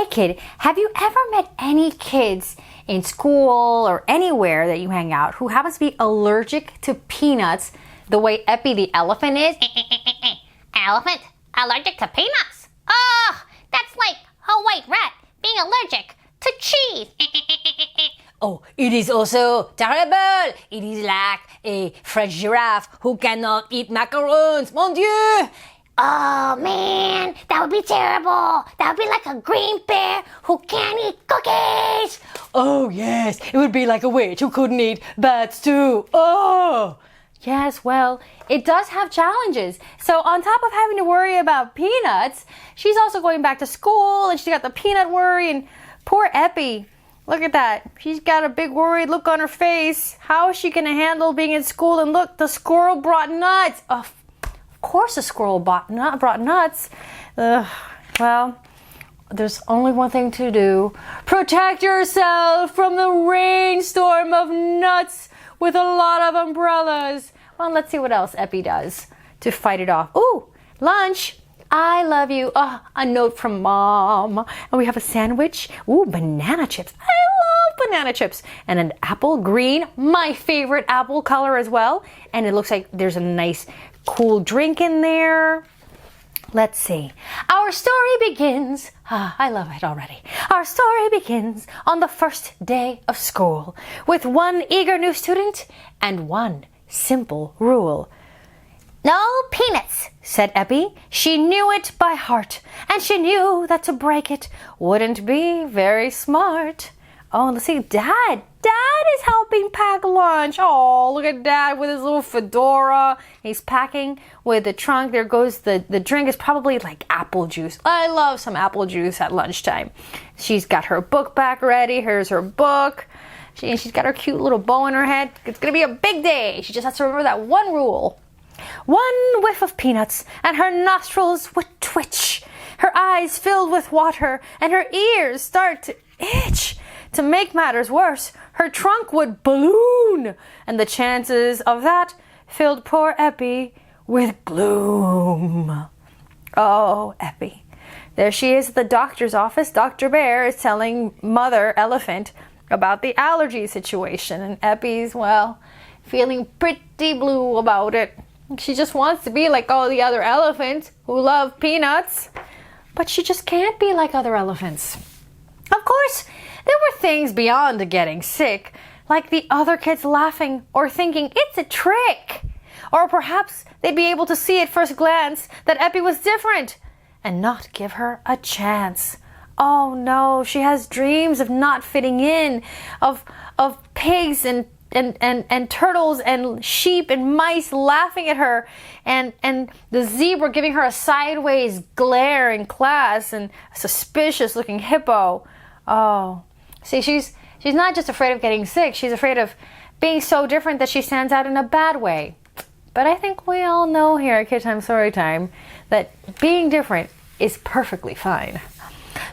kid, have you ever met any kids in school or anywhere that you hang out who happens to be allergic to peanuts the way Eppie the Elephant is? Elephant? Allergic to peanuts? Oh, that's like a white rat being allergic to cheese. Oh, it is also terrible. It is like a French giraffe who cannot eat macarons. Mon Dieu! Oh man, that would be terrible. That would be like a green bear who can't eat cookies. Oh yes, it would be like a witch who couldn't eat bats too. Oh! Yes, well, it does have challenges. So on top of having to worry about peanuts, she's also going back to school and she's got the peanut worry, and poor Eppie. Look at that. She's got a big worried look on her face. How is she going to handle being in school? And look, the squirrel brought nuts. Of course the squirrel brought nuts. Well, there's only one thing to do. Protect yourself from the rainstorm of nuts with a lot of umbrellas. Well, let's see what else Eppie does to fight it off. Ooh, lunch. I love you. Oh, a note from Mom. And we have a sandwich. Ooh, banana chips. I love banana chips. And an apple green, my favorite apple color as well. And it looks like there's a nice cool drink in there. Let's see. Our story begins. I love it already. Our story begins on the first day of school with one eager new student and one simple rule. No peanuts, said Eppie. She knew it by heart, and she knew that to break it wouldn't be very smart. Oh, and let's see, Dad is helping pack lunch. Oh, look at Dad with his little fedora. He's packing with the trunk. There goes the drink. Is probably like apple juice. I love some apple juice at lunchtime. She's got her book back ready. Here's her book. She's got her cute little bow in her head. It's going to be a big day. She just has to remember that one rule. One whiff of peanuts, and her nostrils would twitch. Her eyes filled with water, and her ears start to itch. To make matters worse, her trunk would balloon, and the chances of that filled poor Eppie with gloom. Oh, Eppie. There she is at the doctor's office. Dr. Bear is telling Mother Elephant about the allergy situation, and Eppie's, well, feeling pretty blue about it. She just wants to be like all the other elephants who love peanuts, but she just can't be like other elephants. Of course, there were things beyond getting sick, like the other kids laughing or thinking it's a trick. Or perhaps they'd be able to see at first glance that Eppie was different and not give her a chance. Oh no, she has dreams of not fitting in, of pigs and turtles and sheep and mice laughing at her, and the zebra giving her a sideways glare in class, and a suspicious looking hippo. Oh, see, she's not just afraid of getting sick, she's afraid of being so different that she stands out in a bad way. But I think we all know here at KidTime StoryTime that being different is perfectly fine.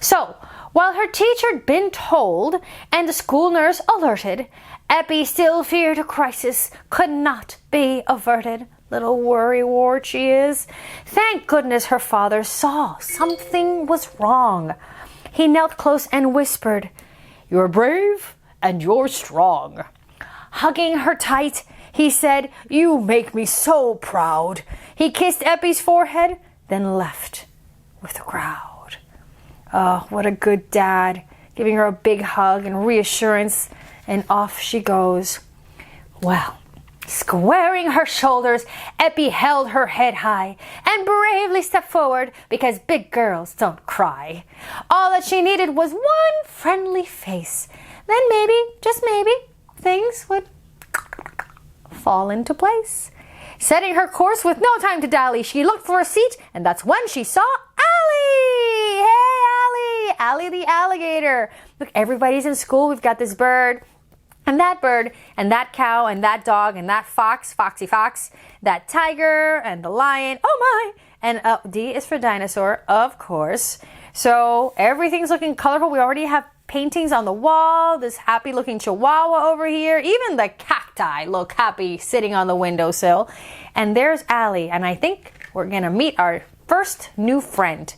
So, while her teacher had been told and the school nurse alerted, Eppie still feared a crisis could not be averted. Little worrywart she is. Thank goodness her father saw something was wrong. He knelt close and whispered, "You're brave and you're strong." Hugging her tight, he said, "You make me so proud." He kissed Eppie's forehead, then left with the crowd. Oh, what a good dad, giving her a big hug and reassurance, and off she goes. Well, squaring her shoulders, Eppie held her head high and bravely stepped forward, because big girls don't cry. All that she needed was one friendly face. Then maybe, just maybe, things would fall into place. Setting her course with no time to dally, she looked for a seat, and that's when she saw Allie! Hey, Allie! Allie the alligator. Look, everybody's in school. We've got this bird, and that cow, and that dog, and that fox, Foxy Fox, that tiger, and the lion. Oh my! And D is for dinosaur, of course. So everything's looking colorful. We already have paintings on the wall, this happy looking chihuahua over here. Even the cacti look happy sitting on the windowsill. And there's Allie, and I think we're gonna meet our first new friend.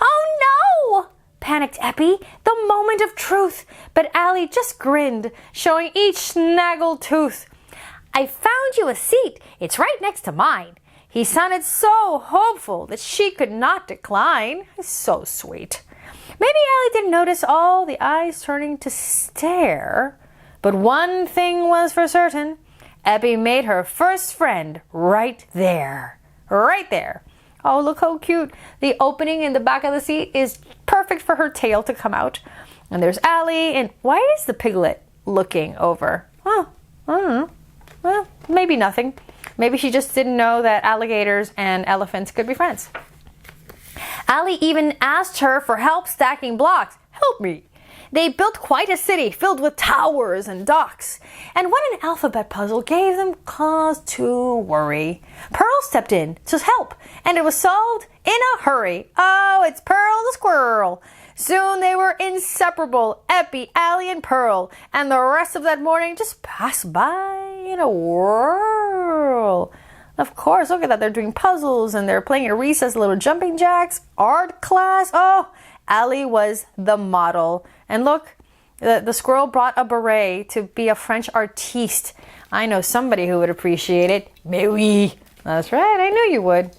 Oh no! panicked Eppie. The moment of truth. But Allie just grinned, showing each snaggled tooth. I found you a seat. It's right next to mine. He sounded so hopeful that she could not decline. So sweet. Maybe Allie didn't notice all the eyes turning to stare. But one thing was for certain. Eppie made her first friend right there. Right there. Oh, look how cute. The opening in the back of the seat is perfect for her tail to come out. And there's Allie. And why is the piglet looking over? Oh, I don't know. Well, maybe nothing. Maybe she just didn't know that alligators and elephants could be friends. Allie even asked her for help stacking blocks. Help me. They built quite a city filled with towers and docks. And what an alphabet puzzle gave them cause to worry. Pearl stepped in to help, and it was solved in a hurry. Oh, it's Pearl the squirrel. Soon they were inseparable, Eppie, Allie, and Pearl, and the rest of that morning just passed by in a whirl. Of course, look at that. They're doing puzzles, and they're playing at recess, little jumping jacks, art class. Oh, Allie was the model. And look, the squirrel brought a beret to be a French artiste. I know somebody who would appreciate it. Mais oui. That's right, I knew you would.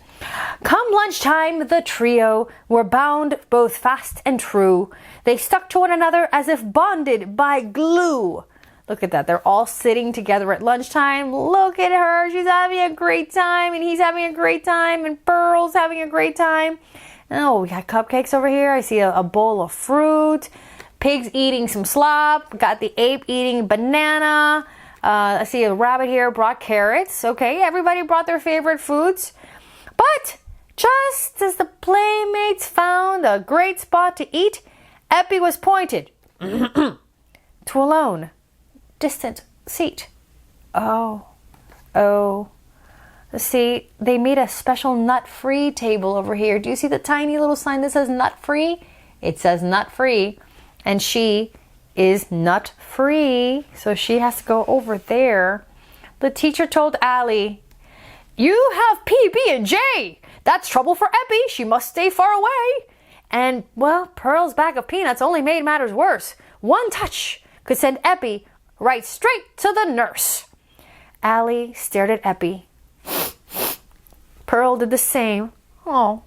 Come lunchtime, the trio were bound both fast and true. They stuck to one another as if bonded by glue. Look at that. They're all sitting together at lunchtime. Look at her. She's having a great time, and he's having a great time, and Pearl's having a great time. Oh, we got cupcakes over here. I see a bowl of fruit. Pig's eating some slop. Got the ape eating banana. I see a rabbit here brought carrots. Okay, everybody brought their favorite foods. But just as the playmates found a great spot to eat, Eppie was pointed to a lone, distant seat. Oh. See, they made a special nut-free table over here. Do you see the tiny little sign that says nut-free? It says nut-free. And she is nut-free, so she has to go over there. The teacher told Allie, you have PB&J. That's trouble for Eppie. She must stay far away. And, well, Pearl's bag of peanuts only made matters worse. One touch could send Eppie right straight to the nurse. Allie stared at Eppie. Pearl did the same. Oh.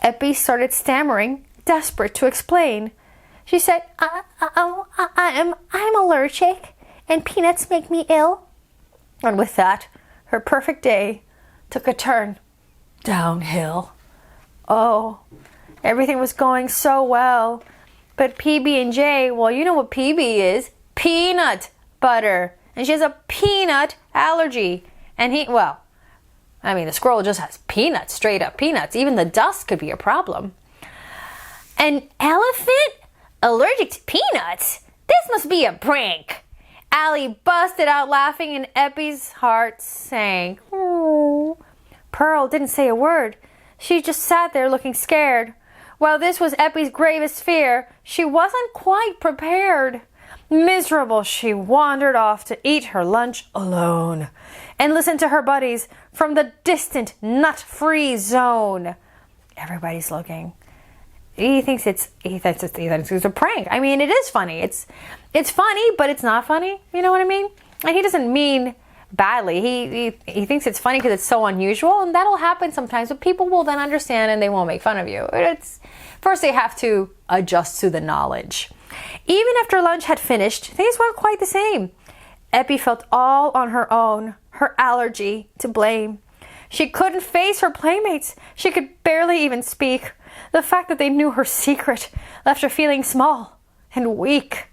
Eppie started stammering, desperate to explain. She said, I'm allergic, and peanuts make me ill. And with that, her perfect day took a turn downhill. Oh, everything was going so well. But PB&J, well, you know what PB is. Peanut butter. And she has a peanut allergy. And the squirrel just has peanuts, straight up peanuts. Even the dust could be a problem. An elephant allergic to peanuts? This must be a prank. Allie busted out laughing and Eppie's heart sank. Ooh. Pearl didn't say a word. She just sat there looking scared. While this was Eppie's gravest fear, she wasn't quite prepared. Miserable, she wandered off to eat her lunch alone and listen to her buddies from the distant nut-free zone. Everybody's looking. He thinks it's a prank. I mean, it is funny. It's funny, but it's not funny. You know what I mean? And he doesn't mean badly. He thinks it's funny because it's so unusual, and that'll happen sometimes. But people will then understand, and they won't make fun of you. First they have to adjust to the knowledge. Even after lunch had finished, things weren't quite the same. Eppie felt all on her own, her allergy to blame. She couldn't face her playmates. She could barely even speak. The fact that they knew her secret left her feeling small and weak.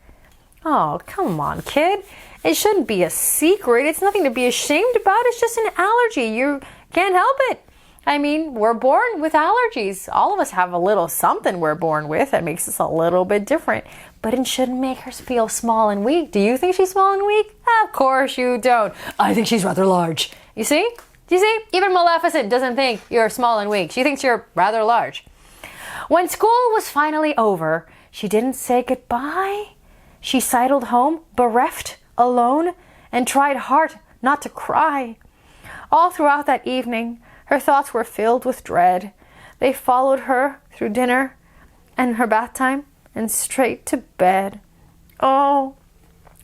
Oh, come on, kid. It shouldn't be a secret. It's nothing to be ashamed about. It's just an allergy. You can't help it. I mean, we're born with allergies. All of us have a little something we're born with that makes us a little bit different. But it shouldn't make her feel small and weak. Do you think she's small and weak? Of course you don't. I think she's rather large. You see? Do you see? Even Maleficent doesn't think you're small and weak. She thinks you're rather large. When school was finally over, she didn't say goodbye. She sidled home, bereft, alone, and tried hard not to cry. All throughout that evening, her thoughts were filled with dread. They followed her through dinner and her bath time and straight to bed. Oh,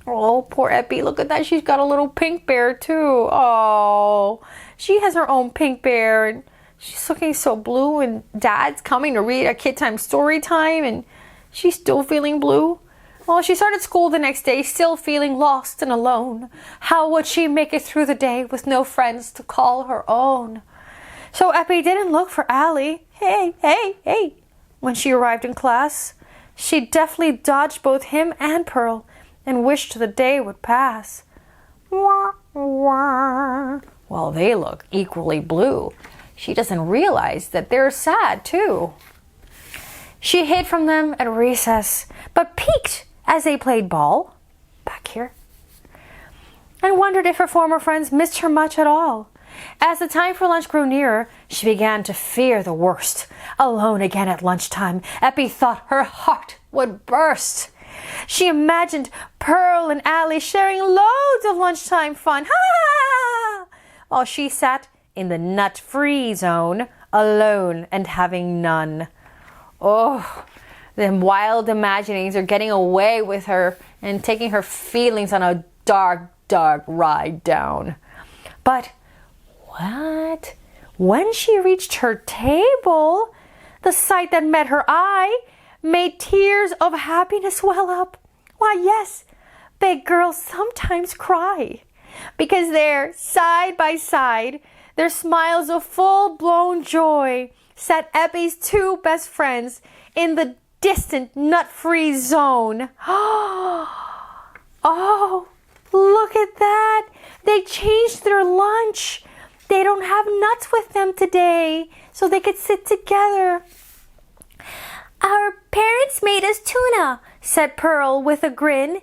poor Eppie. Look at that. She's got a little pink bear too. Oh, she has her own pink bear and she's looking so blue, and Dad's coming to read a KidTime StoryTime and she's still feeling blue. Well, she started school the next day, still feeling lost and alone. How would she make it through the day with no friends to call her own? So Eppie didn't look for Allie. Hey. When she arrived in class, she deftly dodged both him and Pearl and wished the day would pass. Wah, wah. Well, they look equally blue. She doesn't realize that they're sad too. She hid from them at recess, but peeked as they played ball, back here, and wondered if her former friends missed her much at all. As the time for lunch grew nearer, she began to fear the worst. Alone again at lunchtime, Eppie thought her heart would burst. She imagined Pearl and Allie sharing loads of lunchtime fun, while she sat in the nut-free zone, alone and having none. Oh, the wild imaginings are getting away with her and taking her feelings on a dark, dark ride down. But what? When she reached her table, the sight that met her eye made tears of happiness well up. Why, yes, big girls sometimes cry, because there, side by side, their smiles of full-blown joy, sat Eppie's two best friends in the distant nut-free zone. Oh, look at that. They changed their lunch. They don't have nuts with them today, so they could sit together. Our parents made us tuna, said Pearl with a grin.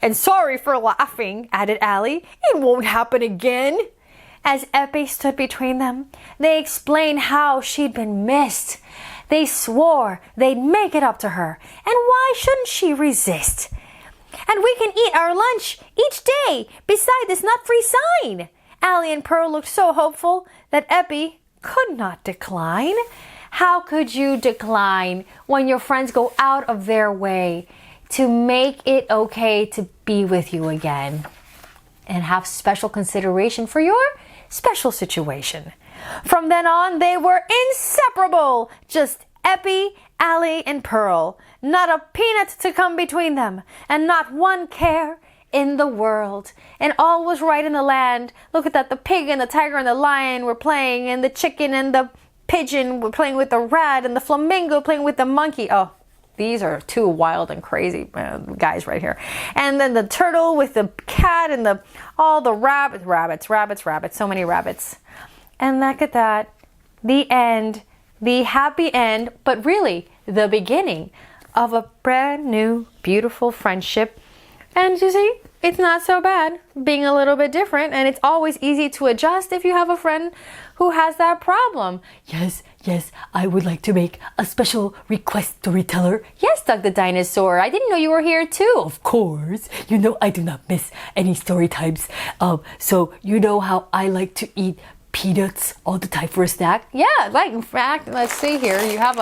And sorry for laughing, added Allie. It won't happen again. As Eppie stood between them, they explained how she'd been missed. They swore they'd make it up to her, and why shouldn't she resist? And we can eat our lunch each day beside this nut-free sign. Allie and Pearl looked so hopeful that Eppie could not decline. How could you decline when your friends go out of their way to make it okay to be with you again and have special consideration for your special situation? From then on, they were inseparable. Just Eppie, Allie, and Pearl. Not a peanut to come between them, and not one care in the world. And all was right in the land. Look at that, the pig and the tiger and the lion were playing, and the chicken and the pigeon were playing with the rat, and the flamingo playing with the monkey. Oh, these are two wild and crazy guys right here. And then the turtle with the cat and all the rabbits, so many rabbits. And look at that, the end, the happy end, but really the beginning of a brand new, beautiful friendship. And you see, it's not so bad being a little bit different, and it's always easy to adjust if you have a friend who has that problem. Yes, I would like to make a special request, Storyteller. Yes, Doug the Dinosaur. I didn't know you were here too. Of course. You know I do not miss any story times. So you know how I like to eat peanuts all the time for a snack? Yeah, like in fact, let's see here. You have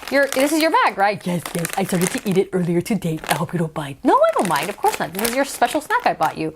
this is your bag, right? Yes. I started to eat it earlier today. I hope you don't mind. No, I don't mind. Of course not. This is your special snack I bought you.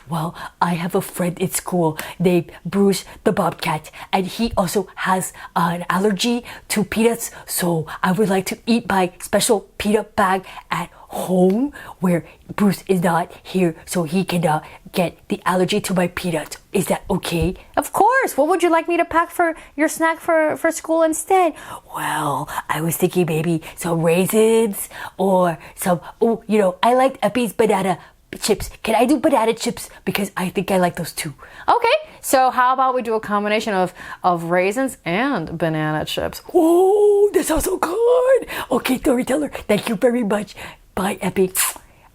Well, I have a friend at school named Bruce the Bobcat, and he also has an allergy to peanuts. So I would like to eat my special peanut bag at home where Bruce is not here, so he can get the allergy to my peanuts. Is that okay? Of course. What would you like me to pack for your snack for school instead? Well, I was thinking maybe some raisins or some, I liked Eppie's banana chips. Can I do banana chips? Because I think I like those too. Okay, so how about we do a combination of raisins and banana chips? Oh, that sounds so good. Okay, Storyteller, thank you very much. Bye, Eppie.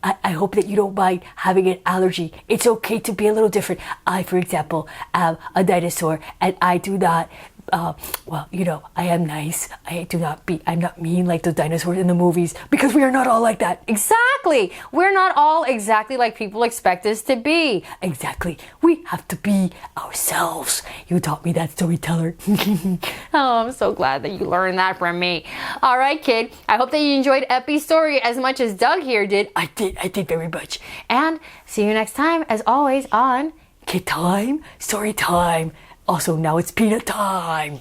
I hope that you don't mind having an allergy. It's okay to be a little different. I, for example, am a dinosaur, and I do not well, you know, I am nice. I'm not mean like the dinosaurs in the movies, because we are not all like that. Exactly. We're not all exactly like people expect us to be. Exactly. We have to be ourselves. You taught me that, storyteller. Oh, I'm so glad that you learned that from me. All right, kid. I hope that you enjoyed Eppie's story as much as Doug here did. I did very much. And see you next time, as always, on KidTime StoryTime. Also, now it's peanut time.